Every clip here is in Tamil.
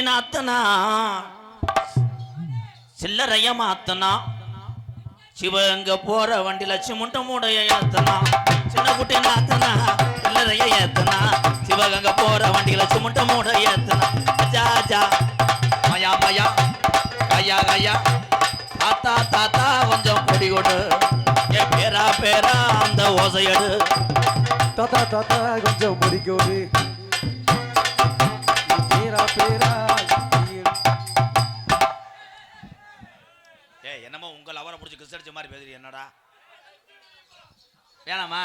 நாத்தனா சில்லறைய மாத்தனா சிவங்க போற வண்டியில சிமுண்ட மூடைய ஏத்தனா சின்ன குட்டி நாத்தனா சில்லறைய ஏத்தனா சிவகங்க போற வண்டியில சிமுண்ட மூட ஏத்தனா அஜா அஜா மயா மயா கையா கையா தாத்தா தாத்தா கொஞ்சம் பொடி கொடு என் பேரா பேரா அந்த ஓசையடு தாத்தா தாத்தா கொஞ்சம் பொடி கொடு பேரா பேரா. என்னமோ உங்கள் அவரை பிடிச்சி கிசடிச்ச மாதிரி பேசுறீ என்னடா வேணாமா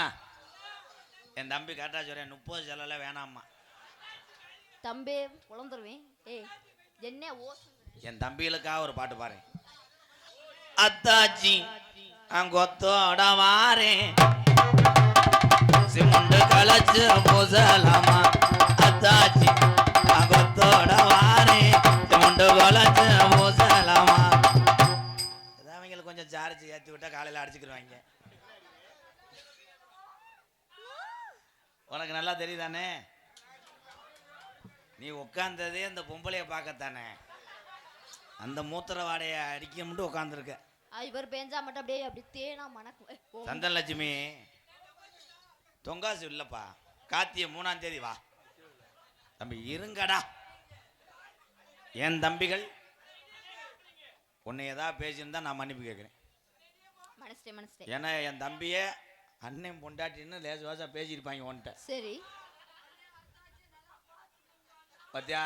என் தம்பி கேட்டா சொல்றேன் 30 செலல வேணாமா தம்பி குழந்துருவேன். என்ன என் தம்பிகளுக்காக ஒரு பாட்டு பாரு. அத்தாச்சி அங்கொத்தோட வாரேன் சிமுண்டு களைச்சு பூசலாமா அத்தாச்சி அங்கொத்தோட வாரேன் சிமுண்டு களைச்சு பூசலாமா. அவங்களுக்கு கொஞ்சம் சார்ஜ் ஏற்றி விட்டா காலையில் அடிச்சுக்கிடுவாங்க. உனக்கு நல்லா தெரியுதானே நீ உட்கார்ந்ததே அந்த பொம்பளைய பார்க்கத்தானே அந்த மூத்திர வாடைய அடிக்க மட்டும் உட்காந்துருக்க. இவர் பேஞ்சா மட்டும் அப்படியே அப்படி தேனா மணக்கும். சந்தனலட்சுமி தொங்காசு இல்லப்பா கார்த்திகை 3ஆம் தேதி வா தம்பி இருங்கடா. என் தம்பிகள் உன்னை ஏதாவது பேசியிருந்தா நான் மன்னிப்பு கேட்குறேன். ஏன்னா என் தம்பிய அண்ணன் பொண்டாட்டின்னு லேச வாசா பேசியிருப்பாங்க உன்கிட்ட. சரி பாத்தியா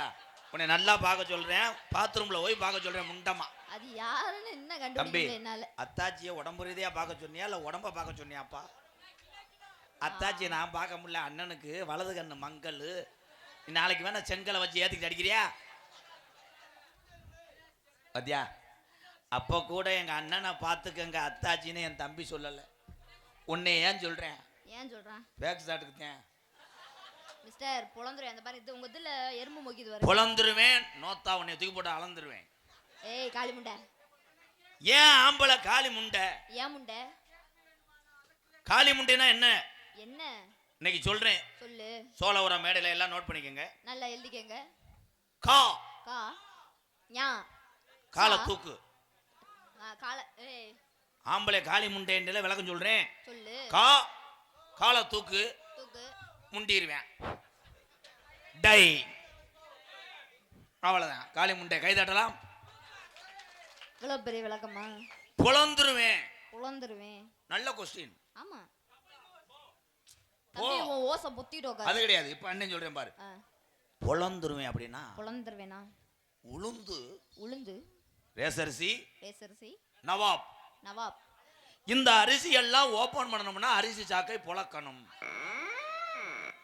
உன்னை நல்லா பார்க்க சொல்றேன் பாத்ரூம்ல போய் பார்க்க சொல்றேன் முண்டமா. அது யாருன்னு என்ன கண்டுபிடிக்கல என்னால. அத்தாச்சியை உடம்பு ரீதியா பார்க்க சொன்னியா இல்ல உடம்ப பார்க்க சொன்னியாப்பா? அத்தாச்சியை நான் பார்க்க முடியல. அண்ணனுக்கு வலது கண்ணு மங்கள். நாளைக்கு வேணா செங்கலை வச்சு ஏத்திக்கிட்டு அடிக்கிறியா? பாத்தியா அப்போ கூட எங்க அண்ணனை பார்த்துக்கங்க அத்தாச்சின்னு என் தம்பி சொல்லல. உன்னை ஏன் சொல்றேன்? ஏன் சொல்றான்? பேக் சாட்டுக்கு மிஸ்டர் பொளந்துருவேன். அந்த பாரு இது உங்க இதுல எறும்பு மொக்கிது வர. பொளந்துருவேன் நோத்தா உன்னை தூக்கி போட்டு அளந்துருவேன். ஏய் காளி முண்டை. ஏன் ஆம்பளை காளி முண்டை? ஏன் முண்டை? காளி முண்டைனா என்ன? என்ன இன்னைக்கு சொல்றேன் சொல்லு. சோழவரம் மேடையில எல்லாம் நோட் பண்ணிக்கங்க. நல்லா எழுதிக்கங்க. கா கா ஞா கால தூக்கு. கால ஏய் ஆம்பளை காளி முண்டைன்றல விளக்கம் சொல்றேன். சொல்லு. கா கால தூக்கு தூக்கு முண்டிடுவேன். டை அவ்வளவுதான் காளி முண்டை. கை தட்டலாம். இவ்வளவு பெரிய விளக்கமா? பொளந்துருவேன். பொளந்துருவேன் நல்ல கொஸ்டின். ஆமா தம்பி உன் ஓசை புத்திட்டோக. அது கிடையாது. இப்ப அண்ணன் சொல்றேன் பாரு. பொளந்துருவேன் அப்படின்னா பொளந்துருவேனா? உளுந்து உளுந்து ரேசரிசி ரேசரிசி நவாப் நவாப். இந்த அரிசி எல்லாம் ஓபன் பண்ணணும்னா அரிசி சாக்கை புழக்கணும்.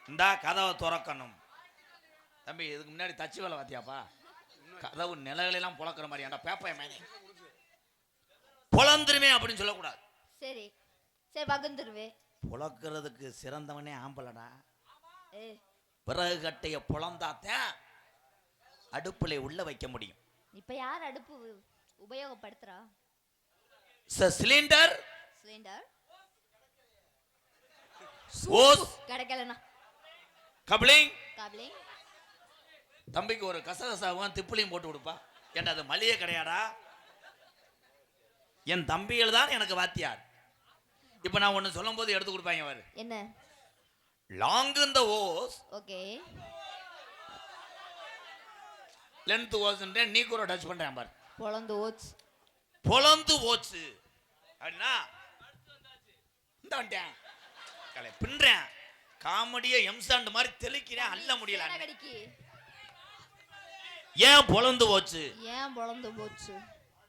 இந்த கதவை துறக்கணும். தம்பி இதுக்கு முன்னாடி தச்சு வேலை பார்த்தியாப்பா? கதவு நிலைகளெல்லாம் புழக்கிற மாதிரி ஏன்டா பேப்பா மேனே பொளந்துருமே அப்படின்னு சொல்லக்கூடாது. சரி சரி பகுந்துருவே. புழக்கிறதுக்கு சிறந்தவனே ஆம்பளடா. ஏ விறகு கட்டைய புலந்தாத்தான் அடுப்புல உள்ள வைக்க முடியும். இப்ப யார் அடுப்பு உபயோகப்படுத்துறா? சிலிண்டர் சிலிண்டர் ஓஸ் கிடைக்கலனா கப்ளிங். கப்ளிங். தம்பிக்கு ஒரு கசகசாவும் திப்புளியும் போட்டு கொடுப்பா. ஏன்டா அது மளிகை கிடையாடா. என் தம்பிகள் தான் எனக்கு வாத்தியார். இப்ப நான் ஒண்ணு சொல்லும் போது எடுத்து கொடுப்பாங்க பாரு. என்ன? லாங் இந்த ஓஸ் ஓகே லென்த் ஓஸ்ன்றே நீ கூட டச் பண்றேன் பாரு. பொளந்து ஓட்ஸ் பொளந்து ஓட்ஸ் அப்படின்னா இந்த வந்துட்டேன் கலை பின்றேன். காமெடியை எம்சாண்ட் மாதிரி தெளிக்கிறேன். அல்ல முடியல. ஏன் பொளந்து போச்சு? ஏன் பொளந்து போச்சு?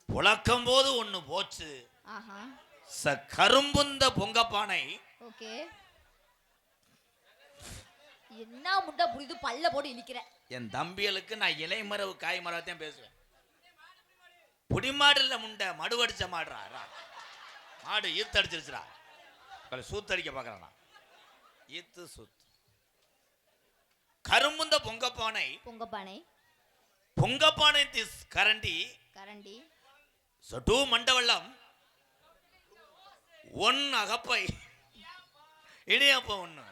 புழக்கம் போது ஒண்ணு போச்சு. ஆஹா கரும்புந்த பொங்கப்பானை. ஓகே என்ன முட்டை புரியுது பல்ல போட்டு இழிக்கிற. என் தம்பிகளுக்கு நான் இலைமரவு காய் மரத்தையும் பேசுவேன். புடிமாடு இல்ல முண்டை மடுவடிச்ச மாடுறா. மாடு ஈத்து அடிச்சிருச்சுடா. சூத்தடிக்க பாக்குறான். ஈத்து சூத்து. கரும்புந்த பொங்கப்பானை. பொங்கப்பானை பொங்கப்பானை திஸ் கரண்டி. கரண்டி சொட்டு மண்டவெல்லாம் ஒன் அகப்பை இடியப்ப ஒண்ணு.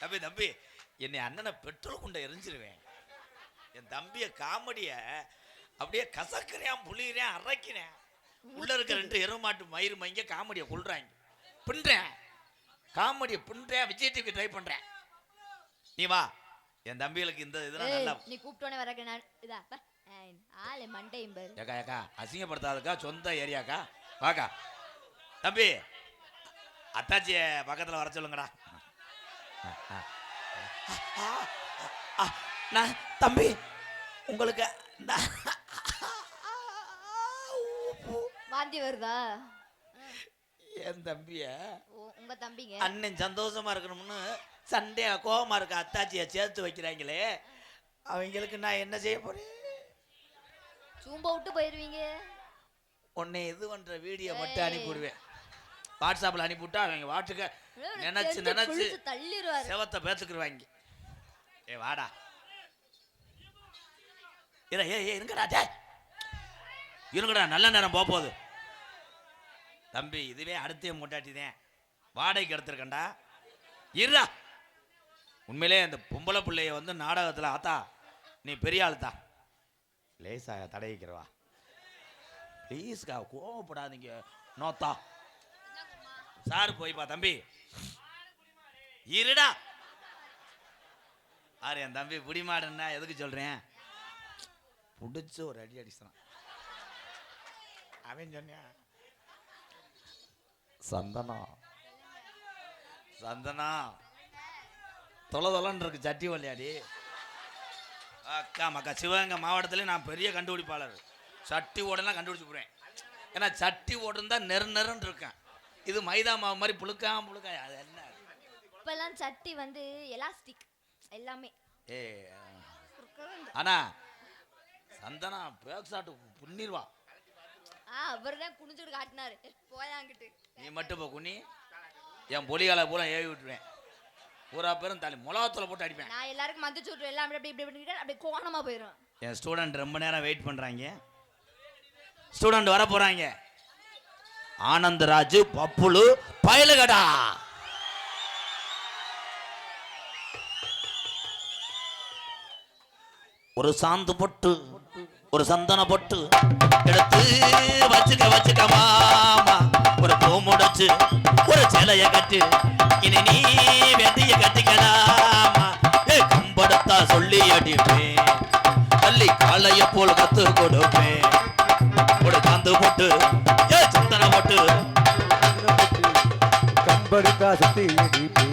தம்பி தம்பி என்னை அண்ணனை பெட்ரோல் கொண்ட எரிஞ்சிருவேன். என் தம்பிய காமெடிய அப்படியே கசக்கிறேன், புளிகிறேன், அரைக்கிறேன். உள்ள இருக்க 2 எருமாட்டு மயிறு மைங்க காமெடியை கொள்றாங்க. பின்றேன் காமெடியை பின்றேன். விஜய் டிவிக்கு ட்ரை பண்றேன். நீ வா, என் தம்பிகளுக்கு இந்த இதெல்லாம் நல்லா. நீ கூப்பிட்டோனே வரக்க நான் இதா ஆளு மண்டையும் பாரு. ஏக்கா ஏக்கா அசிங்கப்படுத்தாதுக்கா, சொந்த ஏரியாக்கா. வாக்கா தம்பி, அத்தாச்சிய பக்கத்துல வர சொல்லுங்கடா. நான் தம்பி உங்களுக்கு வாந்தி வருதா? என் தம்பிய உங்க தம்பிங்க அண்ணன் சந்தோஷமா இருக்கணும்னு சண்டே கோவமா இருக்க அத்தாச்சிய சேர்த்து வைக்கிறாங்களே, அவங்களுக்கு நான் என்ன செய்ய போறேன்? சூம்ப விட்டு போயிருவீங்க. உன்னை இது பண்ற வீடியோ மட்டும் அனுப்பிவிடுவேன். வாட்ஸ்அப்ல அனுப்பிவிட்டா அவங்க வாட்டுக்க நினைச்சு தள்ளிடுவாரு. செவத்தை பேத்துக்குருவாங்க. ஏ வாடா இருங்கடா, நல்ல நேரம் போகுது. தம்பி இதுவே அடுத்த மூட்டாட்டிதான் வாடகைக்கு எடுத்திருக்கண்டா. இருடா, உண்மையிலே அந்த பொம்பளை பிள்ளைய வந்து நாடகத்துல ஆத்தா நீ பெரிய ஆளுத்தா லேசா தடவிக்கிறவா ப்ளீஸ்கா, கோவப்படாதீங்க. நோத்தா சார் போய்ப்பா தம்பி. இருடா, ஆறு என் தம்பி புடிமாடுன்னா எதுக்கு சொல்றேன்? புடிச்சு ஒரு அடி அடிச்சான். அவன் சொன்ன சந்தனா சந்தனா தொலைன்னு இருக்கு சட்டி விளையாடி. அக்கா மக்கா சிவகங்கை மாவட்டத்திலே நான் பெரிய கண்டுபிடிப்பாளர். சட்டி ஓடலாம் கண்டுபிடிச்சு போடுவேன். ஏன்னா சட்டி ஓடுன்னு தான் நெருன்னு இருக்கேன். இது மைதா மாவு மாதிரி புழுக்காம அது என்ன? இப்பெல்லாம் சட்டி வந்து எலாஸ்டிக் எல்லாமே. ஏ ஆனா சந்தனா பேக் ஷாட் புண்ணிருவா. அவர்தான் குனிஞ்சுட்டு காட்டினாரு. போயாங்கிட்டு நீ மட்டும் போ குனி, என் பொலிகால பூரா ஏவி விட்டுருவேன். பூரா பேரும் தலை முலாத்துல போட்டு அடிப்பேன். நான் எல்லாருக்கும் மந்திச்சு விட்டுருவேன். எல்லாம் அப்படி இப்படி அப்படி கோணமா போயிடும். என் ஸ்டூடெண்ட் ரொம்ப நேரம் வெயிட் பண்றாங்க. ஸ்டூடெண்ட் வர போறாங்க. ஆனந்தராஜு பப்புளு பயலுகடா. ஒரு சாந்து பொட்டு ஒரு சந்தன பொட்டு எடுத்து வச்சுக்க மாமா. ஒரு பூ முடிச்சு ஒரு சேலைய கட்டு, இனி நீ வெட்டிய கட்டிக்கலாமா. கம்படுத்தா சொல்லி அடிப்பேன், தள்ளி காளைய போல் கத்து கொடுப்பேன். ஒரு சாந்து பொட்டு சந்தன பொட்டு கம்படுத்தா சுத்தி அடிப்பேன்.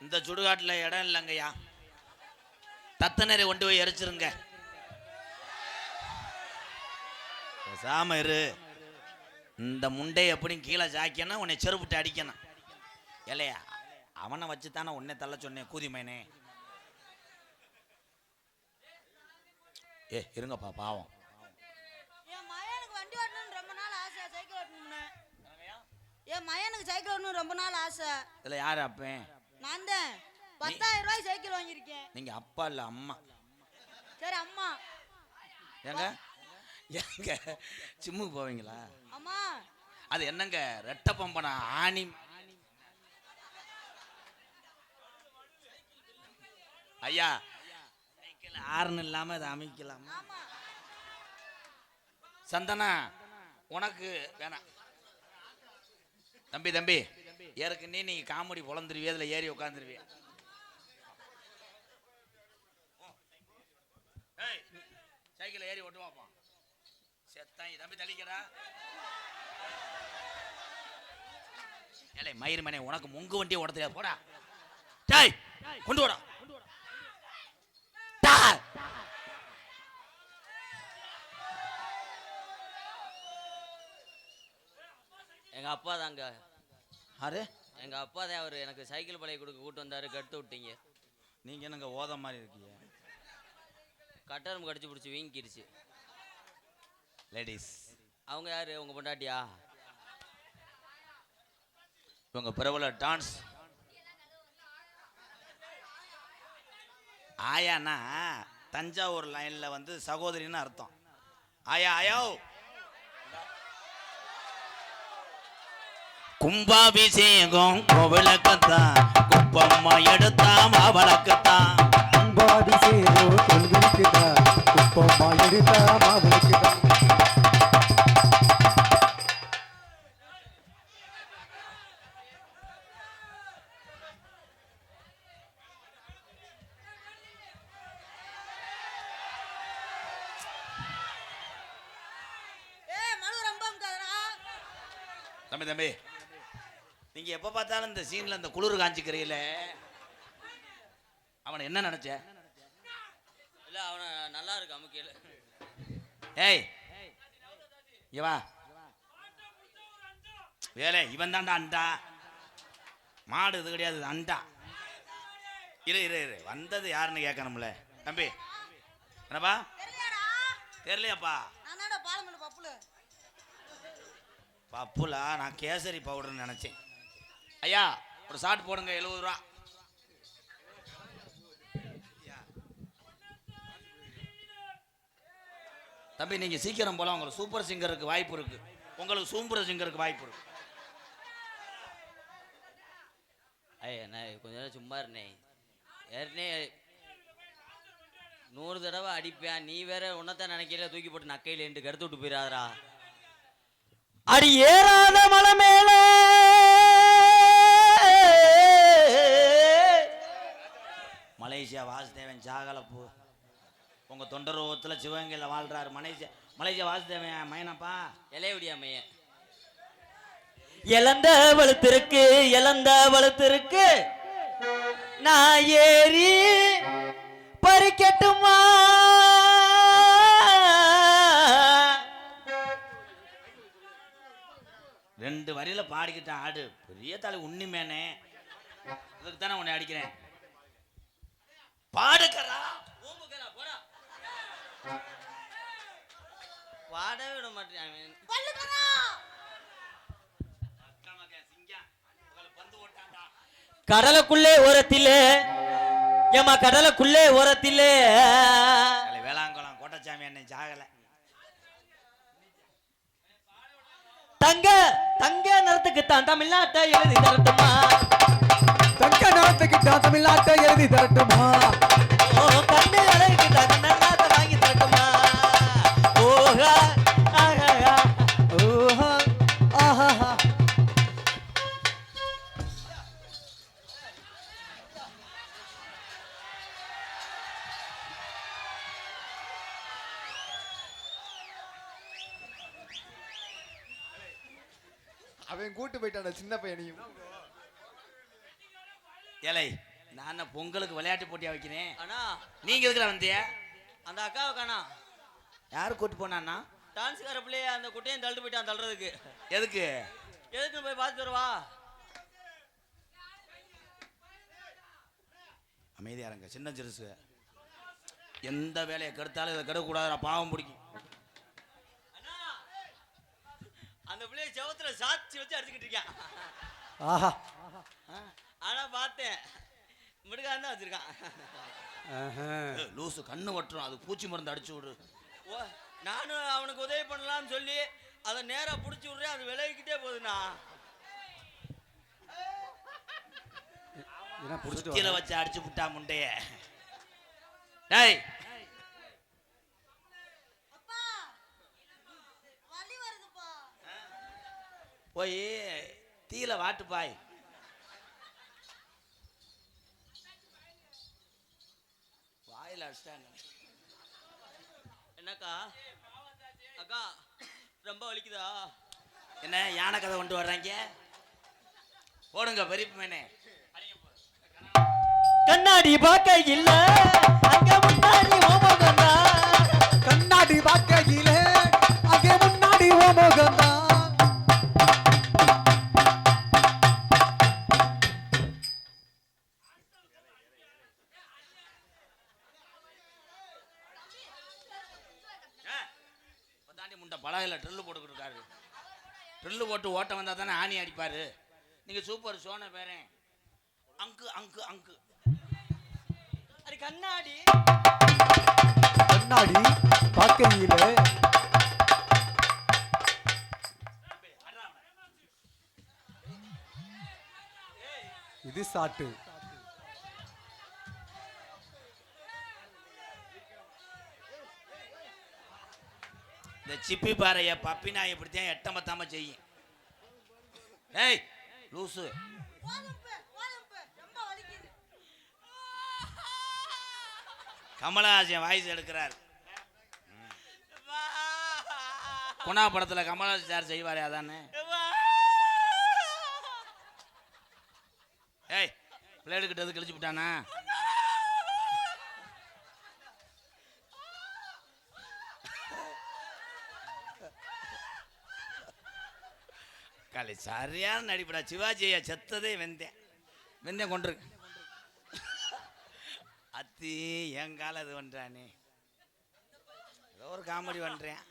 இந்த சுடுகாட்டுல இடம் இல்லைங்கய்யா. தத்தனரை கொண்டு போய் எரிச்சிருங்க. சாம இரு. இந்த முண்டை எப்படி கீழே சாக்கணும், உன்னை செருப்புட்டு அடிக்கணும். இல்லையா அவனை வச்சுத்தானே உன்னை தள்ள சொன்னேன் கூதிமேனே. ஏ இருங்கப்பா பாவம். என் மயனுக்கு வண்டி ஓட்டணும்னு ரொம்ப நாள் ஆசை. சைக்கிள் ஓட்டணும்னு என் மயனுக்கு சைக்கிள் ஓட்டணும் ரொம்ப நாள் ஆசை. இதுல யாரு அப்பேன்? நான் தான் 10,000 ரூபாய் சைக்கிள் வாங்கியிருக்கேன். நீங்க அப்பா இல்ல அம்மா. சரி அம்மா. எங்க எங்க சிம்முக்கு போவீங்களா? அம்மா அது என்னங்க ரெட்ட பம்பனா ஆணி? ஐயா ஆறுன்னு இல்லாம அதை அமைக்கலாம். சந்தனா உனக்கு வேணாம். தம்பி தம்பி ஏற்கனவே நீ காமெடி பொழந்துருவிய, அதுல ஏறி உட்காந்துருவிய. சைக்கிள் ஏறி ஓட்டுவாப்பா. செத்தாங்க தம்பி தள்ளிக்கடா. ஏலே மயிறு மனே உனக்கு முங்கு வண்டியை ஓட தெரியாது போடா. டேய் கொண்டு வாடா. எங்க அப்பா தாங்க. ஆறு எங்க அப்பா தான் அவர் எனக்கு சைக்கிள் பழைய கொடுக்க கூட்டு வந்தாரு. கட்டு விட்டீங்க. நீங்க என்னங்க ஓத மாதிரி இருக்கீங்க? கட்டரம் கடிச்சு பிடிச்சி வீங்கிருச்சு. லேடிஸ் அவங்க யாரு? உங்க பொண்டாட்டியா? இவங்க பிரபல டான்ஸ் ஆயானா தஞ்சாவூர் லைன்ல வந்து சகோதரின்னு அர்த்தம். ஆயா ஆயோ கும்பாபிஷேகம் கோவிலுக்குத்தான், குப்பம்மா எடுத்தா மாவளக்குத்தான். கும்பாபிஷேகம் கொள்கைக்குதான், குப்பம்மா எடுத்தா மாவளுக்குதான். தம்பி தம்பி, நீங்க எப்ப பார்த்தாலும் இந்த சீன்ல இந்த குளிர் காஞ்சிக்கிறீல, அவனை என்ன நினைச்ச? இல்ல அவன நல்லா இருக்கு அமுக்கில. ஏய் இவா வேலை, இவன் தான்டா அண்டா. மாடு இது கிடையாது, அண்டா. இரு இரு இரு, வந்தது யாருன்னு கேட்கணும்ல தம்பி. என்னப்பா தெரியலையாப்பா? பப்புலா, நான் கேசரி பவுடர்னு நினைச்சேன். ஐயா ஒரு ஷாட் போடுங்க, 70 ரூபா. தம்பி நீங்க சீக்கிரம் போலாம், உங்களுக்கு சூப்பர் சிங்கருக்கு வாய்ப்பு இருக்கு. உங்களுக்கு சூப்பர் சிங்கருக்கு வாய்ப்பு இருக்கு. ஐயா நான் கொஞ்ச நேரம் சும்மா இருந்தேன். ஏற்கனவே 100 தடவை அடிப்பேன். நீ வேற உன்னத்தான் நினைக்கல, தூக்கி போட்டு நக்கையிலேன்ட்டு கருத்து விட்டு போயிடாதரா. அடி ஏறாத மலை மேல மலேசியா வாசுதேவன் சாகலப்பூ உங்க தொண்டரோகத்தில் சிவகங்கையில் வாழ்றாரு. மலேசியா வாசுதேவன் மயனப்பா. இலையுடியா மையன் இழந்த வலுத்திருக்கு, இழந்த வலுத்திருக்கு, நான் ஏறி பறிக்கட்டுமா? ரெண்டு வரியில பாடிக்கிட்டான் ஆடு. பெரிய தலை உண்மையானே, அதுக்கு தானே உன்னை அடிக்கிறேன். பாடுக்கறா பாடவே விட மாட்டேன். கடலுக்குள்ளே ஓரத்திலே, ஏமா கடலுக்குள்ளே ஓரத்திலே வேளாங்குளம் கோட்டச்சாமி அண்ணன் சாகல. தங்க தங்க நிறத்துக்கு தான் தமிழ்நாட்டை எழுதி தரட்டுமா? தங்க நாட்டுக்கு தான் தமிழ்நாட்டை எழுதி தரட்டுமா? ஓ கண்ணு அழகுக்கு தான் கண்ணாட்டை வாங்கி தரட்டுமா? ஓஹா ஆஹா ஓஹா ஆஹா. அவன் கூட்டு போயிட்டான சின்ன பையனையும். ஏலை நான் பொங்கலுக்கு விளையாட்டு போட்டியா வைக்கிறேன். அண்ணா நீங்க எதுக்குற வந்திய? அந்த அக்காவை காணா. யாரு கூட்டு போனான்னா? டான்ஸ்கார பிள்ளைய அந்த குட்டையும் தள்ளிட்டு போயிட்டான். தள்ளுறதுக்கு எதுக்கு எதுக்கு போய் பார்த்துட்டு வருவா? அமைதியா இருங்க, சின்ன சிறுசு. எந்த வேலையை கெடுத்தாலும் இதை கெடுக்கக்கூடாது, பாவம் பிடிக்கும். அந்த பிள்ளைய செவத்துல சாட்சி வச்சு அடிச்சுக்கிட்டு இருக்கான். ஆஹா. ஆனா பார்த்தேன் மிடுகான் தான் வச்சிருக்கான். லூசு கண்ணு வட்டுரும், அது பூச்சி மருந்து அடிச்சு விடு. ஓ நானும் அவனுக்கு உதவி பண்ணலாம்னு சொல்லி அதை நேரா பிடிச்சி விடுறேன். அது விலகிக்கிட்டே போகுதுண்ணா. சுத்தியில வச்சு அடிச்சு விட்டா முண்டைய. டேய் போய் தீல வாட்டுப்பாய். வாயில அடிச்சிட்டாங்க. என்னக்கா அக்கா ரொம்ப வலிக்குதா? என்ன யானை கதை கொண்டு வர்றாங்க? போடுங்க பெரிய மேனே. கண்ணாடி பார்க்க இல்ல அங்க முன்னாடி ஓமகந்தா. கண்ணாடி பார்க்கையிலே அங்கே முன்னாடி ஓமோகந்தான். முண்டை பலகையில் ட்ரில்லு போட்டுக்கிட்டு இருக்காரு. ட்ரில்லு போட்டு ஓட்ட வந்தா தானே ஆணி அடிப்பாரு. நீங்க சூப்பர் சோன பேரேன். அங்கு அங்கு அங்கு அது கண்ணாடி கண்ணாடி பார்க்கையில இது சாட்டு. இந்த சிப்பி பாறைய பப்பி நாய் இப்படித்தான் எட்ட மத்தாம செய்யும். ஏய் லூசு, ரொம்ப வலிக்குது. கமலஹாசன் வாய்ஸ் எடுக்கிறார். குணா படத்துல கமலஹாசன் சார் செய்வாரே அதானே. ஏய் பிளேடு கிட்ட கிழிச்சு விட்டானா? காலை சரியான நடிப்படா. சிவாஜியா செத்ததே வெந்தேன் கொண்டிருக்கு. அத்தி என் கால இது பண்றானே, ஏதோ ஒரு காமெடி பண்றேன்.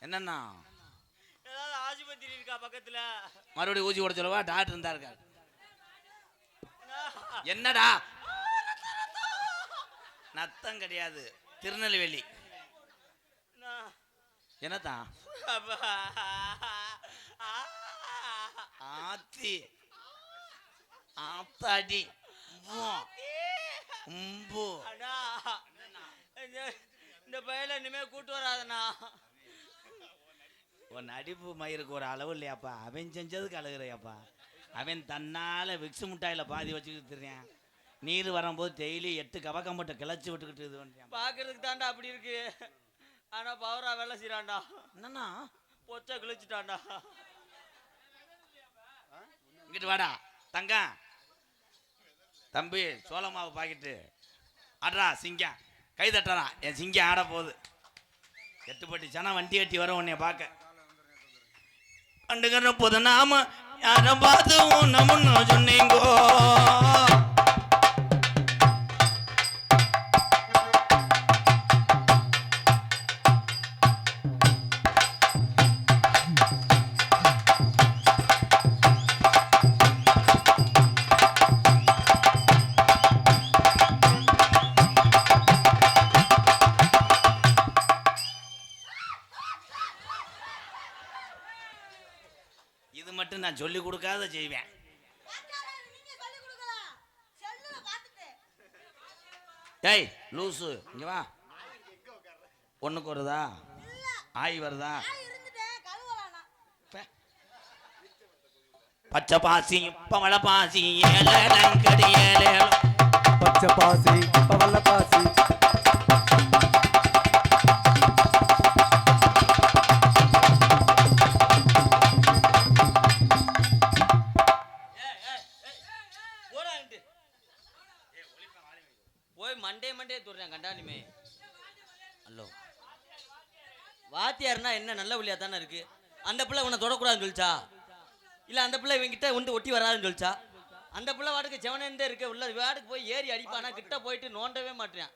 என்னன்னா ஏதாவது ஆஸ்பத்திரி இருக்கா பக்கத்துல? மறுபடியும் ஊசி போட சொல்லவா? டாக்டர் இருந்தா இருக்காரு. என்னடா நத்தம் கிடையாது, திருநெல்வேலி. என்னத்தான் ஆத்தி ஆத்தாடி அண்ணா, இந்த பையல இனிமே கூட்டு வராதண்ணா. உன் நடிப்பு மயிருக்கு ஒரு அளவு இல்லையாப்பா. அவன் செஞ்சதுக்கு அழுகுறையாப்பா. அவன் தன்னால விக்ஸ் முட்டாயில பாதி வச்சுக்கிட்டு தெரியான். நீர் வரும்போது டெய்லி 8 கவக்கம் போட்டு கிளச்சி விட்டுக்கிட்டு இது பண்றான். பாக்குறதுக்கு தாண்டா அப்படி இருக்கு, ஆனா பவரா வேலை செய்யறான்டா. என்னன்னா பொச்சை கிழிச்சிட்டான்டா. இங்கிட்டு வாடா தங்கம். தம்பி சோள மாவு பாக்கிட்டு ஆடுறா சிங்கம். கை தட்டுறா, என் சிங்கம் ஆட போகுது. 8 பட்டி சனம் வண்டி கட்டி வர உன்னைய பார்க்க. கண்டுக்கிற போது நாம யார பார்த்து உன்னை முன்ன சொன்னீங்கோ. இது மட்டும் நான் சொல்லி கொடுக்காத செய்வேன். ஏய் லூசு, இங்க வா. ஒண்ணுக்கு வருதா? ஆய் வருதா? பச்சை பாசி பவள பாசி ஏழங்கடி ஏழேழு. பச்சை பாசி பவள பாசி போய் மண்டே தூர்றேன் கண்டானிமே. ஹலோ, வாத்தியார்னா என்ன நல்ல புள்ளியா தானே இருக்கு? அந்த பிள்ளை உன்னை தொடக்கூடாதுன்னு சொல்லிச்சா? இல்லை அந்த பிள்ளை இவங்கிட்ட வந்து ஒட்டி வராதுன்னு சொல்லிச்சா? அந்த பிள்ளை வாட்டுக்கு செவனே இருக்க உள்ள வாட்டுக்கு போய் ஏறி அடிப்பானா, கிட்ட போயிட்டு நோண்டவே மாட்டேன்.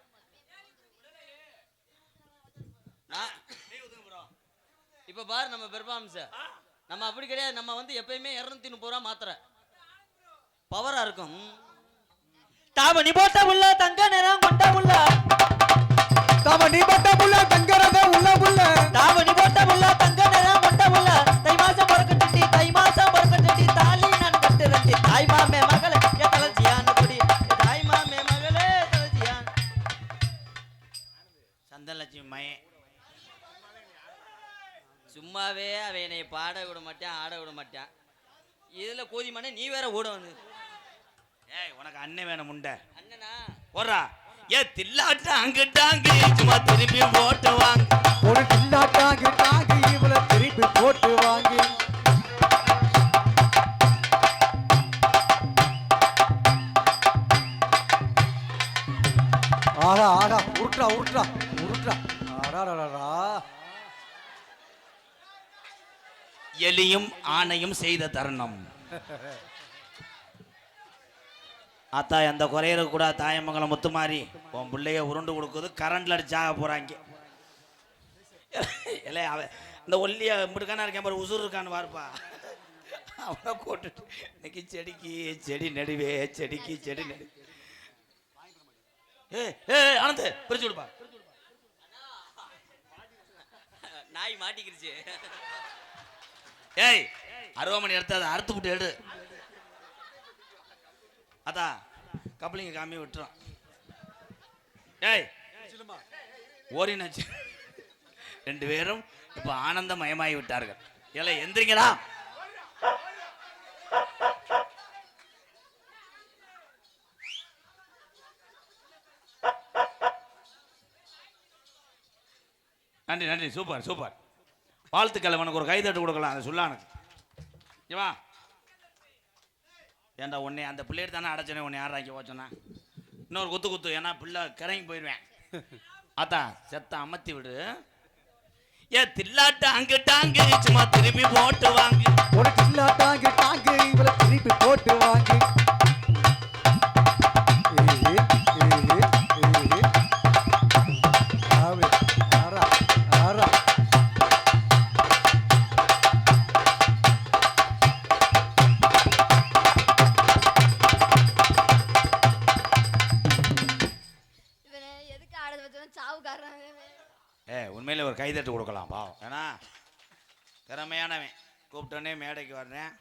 இப்ப பாரு நம்ம பெர்ஃபார்மன்ஸ், நம்ம அப்படி கிடையாது. நம்ம வந்து எப்பயுமே 230 ரூபா மாத்திர பவரா இருக்கும். தாவணி போட்ட உள்ள தங்க நிறம் கொண்ட உள்ள, தாவணி போட்ட புள்ள தங்கறத உள்ள புள்ள, தாவணி போட்ட உள்ள தங்க நிறம் கொண்ட உள்ள. தை மாசம் பொறுக்கட்டி தை மாசம் பொறுக்கட்டி தாலி நான் கட்டுறட்டி. தாய் மாமே மகளே எத்தலச்சியான்னு குடி, தாய் மாமே மகளே எத்தலச்சியான். சந்தனலட்சுமி மயன் சும்மாவே அவன் என்னை பாட விட மாட்டான், ஆட விட மாட்டான். இதுல கோதிமானே நீ வேற ஓட வந்து. ஏய் உனக்கு அண்ணன் வேணும் முண்டை. அண்ணனா போறா. ஏ தில்லாட்டா அங்கிட்டாங்க சும்மா திருப்பி போட்டு வாங்க. ஒரு தில்லாட்டாங்க டாங்க இவள திருப்பி போட்டு வாங்கி. ஆடா ஆடா உருட்டா உருட்டா உருட்டா. ஆடாடா எலியும் ஆணையும் செய்த தருணம். ஆத்தா எந்த குறையிற கூட தாயமங்கலம் முத்துமாரி உன் பிள்ளைய உருண்டு கொடுக்குது. கரண்ட்ல அடிச்சாக போறாங்க. இல்லை அவன் இந்த ஒல்லியா இப்படிக்கான இருக்கேன் பாரு, உசுறு இருக்கான்னு பாருப்பா. அவனை போட்டுட்டு இன்னைக்கு செடிக்கு செடி நடுவே, செடிக்கு செடி நடு. ஆனந்த் பிரிச்சு விடுப்பா. நாய் மாட்டிக்கிருச்சு. ஏய் அருவாமணி எடுத்து அதை அறுத்து விட்டு எடு. அதான் கப்ளிங்க காமி விட்டுறான். ஏய் ஓரினாச்சு. 2 பேரும் இப்ப ஆனந்தமயமாகி விட்டார்கள். ஏல எந்திரிங்களா. நன்றி நன்றி, சூப்பர் சூப்பர். வாழ்த்துக்கள். உனக்கு ஒரு கைதட்டு கொடுக்கலாம். அதை சொல்லானுக்கு ஏவா. ஏன்டா உன்னை அந்த பிள்ளைகிட்ட தானே அடைச்சனே, உன்னை யாராக்கி போச்சோன்னா இன்னொரு குத்து. ஏன்னா பிள்ளை கிறங்கி போயிடுவேன். அதான் செத்த அமர்த்தி விடு. ஏ தில்லாட்ட அங்கிட்டாங்க சும்மா திருப்பி போட்டு வாங்கு. உனக்கு இல்லாட்டாங்க டாங்க இவளை திருப்பி போட்டு வாங்கி. இவனை எதுக்கு ஆட வச்சவன் சாவுக்காரன். உண்மையில ஒரு கைதட்டு கொடுக்கலாம் பாவம். ஏன்னா திறமையானவன். கூப்பிட்டோன்னே மேடைக்கு வர்றேன்.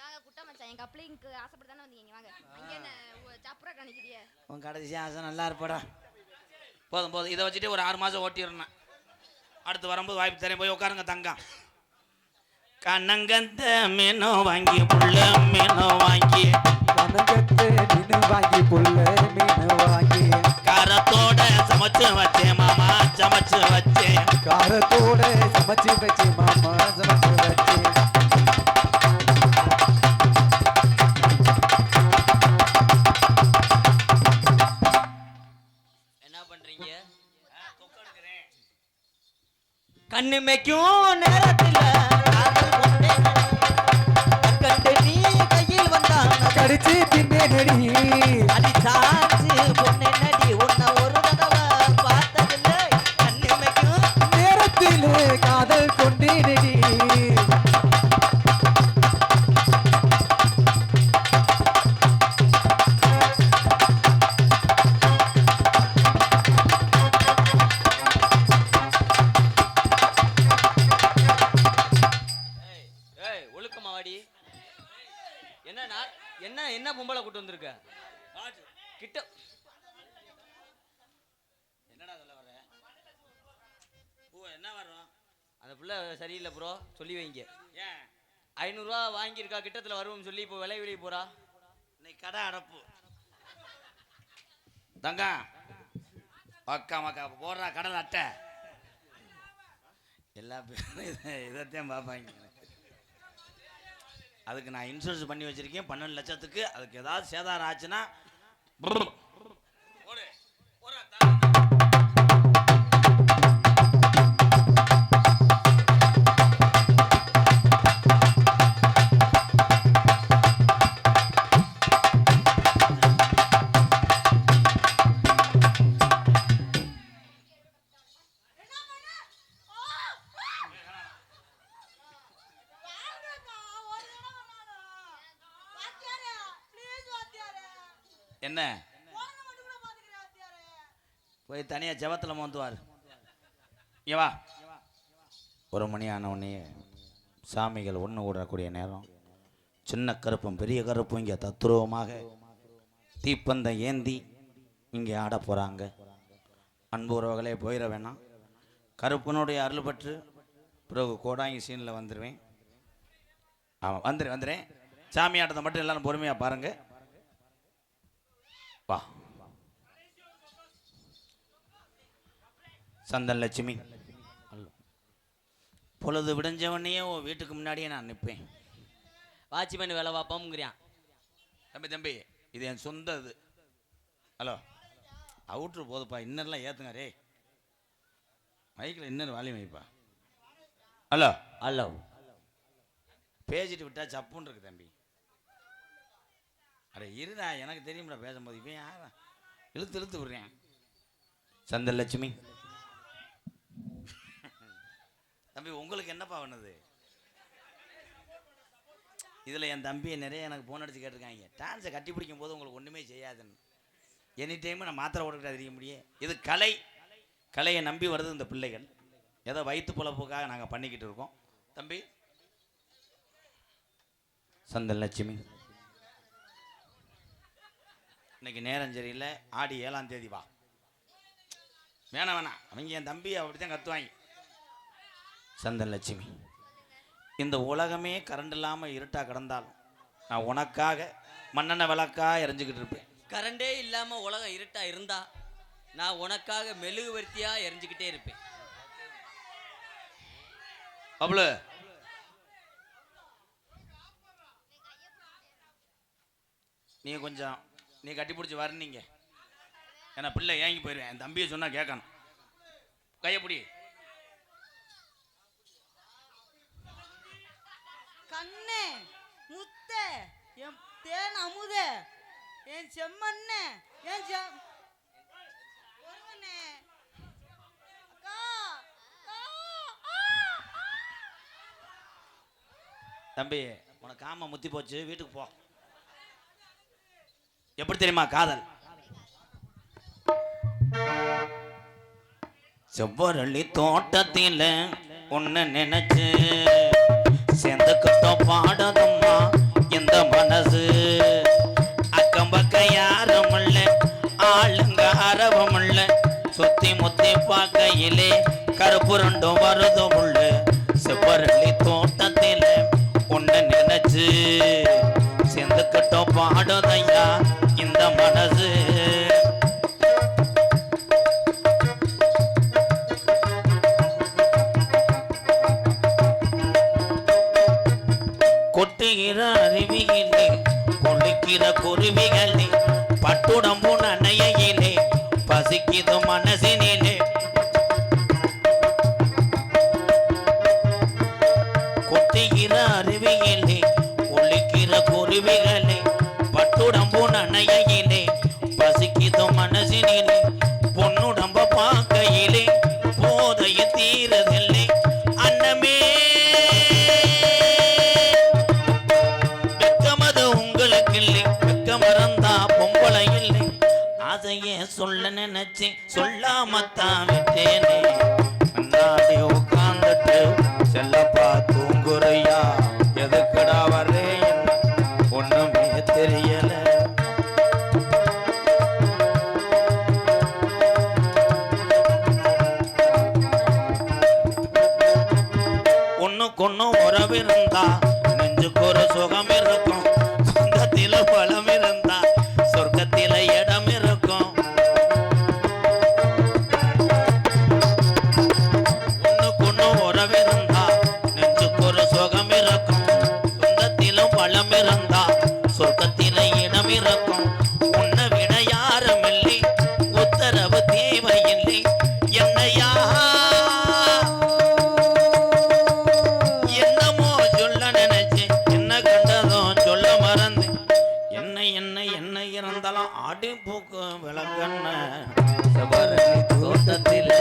ஏங்க குட்டா மச்சான், என் கப்ளிங்க்கு ஆசைப்பட்டு தானே வந்தீங்க. வாங்க அங்கே என்ன சப்புரா கணிக்கிறிய. உன் கடைசி ஆசை நல்லா இருப்படா. போதும் போதும். இதை வச்சுட்டு ஒரு 6 மாதம் ஓட்டிடுறேன். அடுத்து வரும்போது வாய்ப்பு தரேன். போய் உட்காருங்க தங்கம். கண்ணங்கத்த மீனோ வாங்கி புள்ள மீனோ வாங்கி. கண்ணங்கத்த மீன் வாங்கி புள்ள மீன் வாங்கி. காரத்தோட சமைச்சு வச்சேன் மாமா சமைச்சு வச்சேன். காரத்தோட சமைச்சு வச்சு மாமா சமைச்சு வச்சு. என்ன பண்றீங்க? கண்ணு மேய்க்கும் நேரத்துல கண்டு நீ கையில் வந்தா கடிச்சு தின்னே நடி. அடி சாச்சு பொண்ணு நடி உன்னை ஒரு தடவை பார்த்ததில்லை. கண்ணு மேய்க்கும் நேரத்திலே காதல் கொண்டே நடி. ஒழுக்கமா வாடி. என்ன பொம்பளை கூட்டு வந்திருக்க கிட்ட? என்னடா சொல்ல வர? என்ன வரும்? அந்த புள்ள சரியில்லை ப்ரோ, சொல்லி வைங்க. ஏன் 500 ரூபா வாங்கியிருக்கா, கிட்டத்தில் வருவோம்னு சொல்லி இப்போ விலை வெளியே போறா. இன்னைக்கு கடை அடப்பு. தங்கம் அக்கா மக்கா போடுறா கடல் அட்டை. எல்லா பேரும் இதைத்தான் பார்ப்பாங்க. அதுக்கு நான் இன்சூரன்ஸ் பண்ணி வச்சிருக்கேன் 12 லட்சத்துக்கு. அதுக்கு ஏதாவது சேதாரம் ஆச்சுன்னா என்ன போய் தனியாக ஜபத்தில் மோந்துவார். ஏவா 1 மணி ஆன உடனே சாமிகள் ஒன்று கூடக்கூடிய நேரம். சின்ன கருப்பும் பெரிய கருப்பும் இங்கே தத்துருவமாக தீப்பந்தம் ஏந்தி இங்கே ஆட போகிறாங்க. அன்பு உறவுகளே போயிட வேணாம். கருப்பனுடைய அருள் பெற்று பிறகு கோடாங்கி சீனில் வந்துடுவேன். ஆமாம் வந்துடுறேன். சாமி ஆட்டத்தை மட்டும் எல்லாரும் பொறுமையாக பாருங்கள். வா சந்தன் லட்சுமி. பொழுது விடிஞ்சவனையே வீட்டுக்கு முன்னாடியே நான் நிற்பேன். வாட்ச்மேன் வேலை பார்ப்போம்ங்கிறான். தம்பி இது என் சொந்த இது. ஹலோ அவுட்ரு போதுப்பா. இன்னர்லாம் ஏற்றுங்க ரே. மைக்கில் இன்னர் வாலியம் வைப்பா. ஹலோ ஹலோ பேசிட்டு விட்டா சப்புன்னு இருக்கு தம்பி. அட இருடா, எனக்கு தெரியும்டா பேசும்போது. இப்போ யாரா இழுத்து விடுறேன். சந்தன் லட்சுமி தம்பி உங்களுக்கு என்னப்பா பண்ணுது? இதில் என் தம்பியை நிறைய எனக்கு ஃபோன் அடிச்சு கேட்டிருக்காங்க. டான்ஸை கட்டி பிடிக்கும் போது உங்களுக்கு ஒன்றுமே செய்யாதுன்னு. எனி டைம் நான் மாத்திரை ஓடுக்கிட்டா தெரிய முடியும். இது கலை, கலையை நம்பி வருது இந்த பிள்ளைகள். ஏதோ வயிற்று பொழப்புக்காக நாங்கள் பண்ணிக்கிட்டு இருக்கோம். தம்பி சந்தன் லட்சுமி, இன்னைக்கு நேரம் சரியில்லை, ஆடி 7ஆம் தேதி வா. வேணாம் அவங்க என் தம்பி அப்படித்தான் கத்துவாங்க. சந்தன் லட்சுமி, இந்த உலகமே கரண்ட் இல்லாமல் இருட்டாக கிடந்தாலும் நான் உனக்காக மண்ணெண்ணெய் விளக்காக எரிஞ்சுக்கிட்டு இருப்பேன். கரண்டே இல்லாம உலகம் இருட்டா இருந்தா நான் உனக்காக மெழுகுவர்த்தியா எரிஞ்சுக்கிட்டே இருப்பேன். அவ்வளோ நீ கொஞ்சம் நீ கட்டி பிடிச்சி வரீங்க. ஏன்னா பிள்ளை ஏங்கி போயிடுவேன். என் தம்பியை சொன்னா கேட்கணும். கையப்பிடி. கண்ணே முத்தே என் தேன் அமுதே என் செம்மண்ணே என் ஒருவனே அக்கா தம்பி உனக்கு காம முத்தி போச்சு, வீட்டுக்கு போ. எப்படி தெரியுமா காதல்? செவ்வரளி தோட்டத்தில் ஒன்னு நினைச்சு சேர்ந்துக்கிட்டோம் பாடதம்மா இந்த மனசு. அக்கம் பக்கம் யாரும் இல்ல, ஆளுங்க அரவம் இல்ல, சுத்தி முத்தி பார்க்கையிலே கருப்பு ரெண்டும் வருதும் உள்ள. செவ்வரளி தோட்டத்தில் ஒன்னு நினைச்சு சேர்ந்துக்கிட்டோம் பாடதையா இந்த மனசு. கொட்டுகிற அருவியிலே கொள்ளுக்கிற குருவிகளே பட்டுடம்பு நனையிலே பசிக்குது மனசினிலே. கொட்டுகிற அருவியிலே கொள்ளுக்கிற குருவிகளே பட்டுடம்பு நனையிலே பசிக்குது மனசினிலே. பொன்னுடம்ப பார்க்கையிலே போதைய தீரதில்லை அன்னமே. அதையே சொல்ல நினைச்சு சொல்லாமத்தான் விட்டேனே. முன்னாடி உட்கார்ந்துட்டு செல்லப்பா தூங்குறையா, எதுக்குடா வரே என்ன ஒண்ணுமே தெரியல. ஒண்ணுக்கொன்னு உறவிருந்தா நெஞ்சுக்கு ஒரு சுகம் இருக்கும். சொந்தத்தில பலம் இருந்தா சொர்க்கத்தில இடம் இருக்கும். ஒண்ணுக்கொன்னு உறவிருந்தா நெஞ்சுக்கு ஒரு சுகம் இருக்கும். சொந்தத்திலும் பலம் இருந்தா சொர்க்கத்தில இடம் இருக்கும். உன்னை விட யாரும் இல்லை, உத்தரவு தேவையில்லை. என்னையா என்னமோ சொல்ல நினைச்சு என்ன கண்டதும் சொல்ல மறந்து. என்ன என்ன என்ன இருந்தாலும் ஆடி பூக்கு விளக்கண்ண தோட்டத்தில்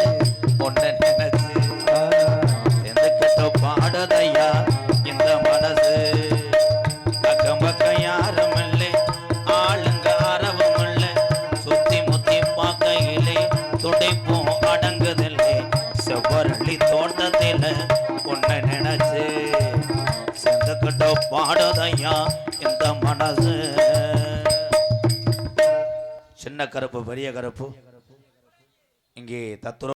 ஒன்ன நினைச்சு எந்த கட்ட பாடதையா இந்த மனசு. பக்கம் பக்கம் யாரும் இல்லை, ஆளுங்க ஆரவம் இல்லை, சுத்தி முத்தி பார்க்கையிலே துடைப்பும் அடங்குதில்லை. செவ்வரளி தோட்டத்தில் ஒன்ன நினைச்சு செந்தக்கிட்ட பாடதையா இந்த மனசு. சின்ன கருப்பு பெரிய கருப்பு இங்கே தத்துவ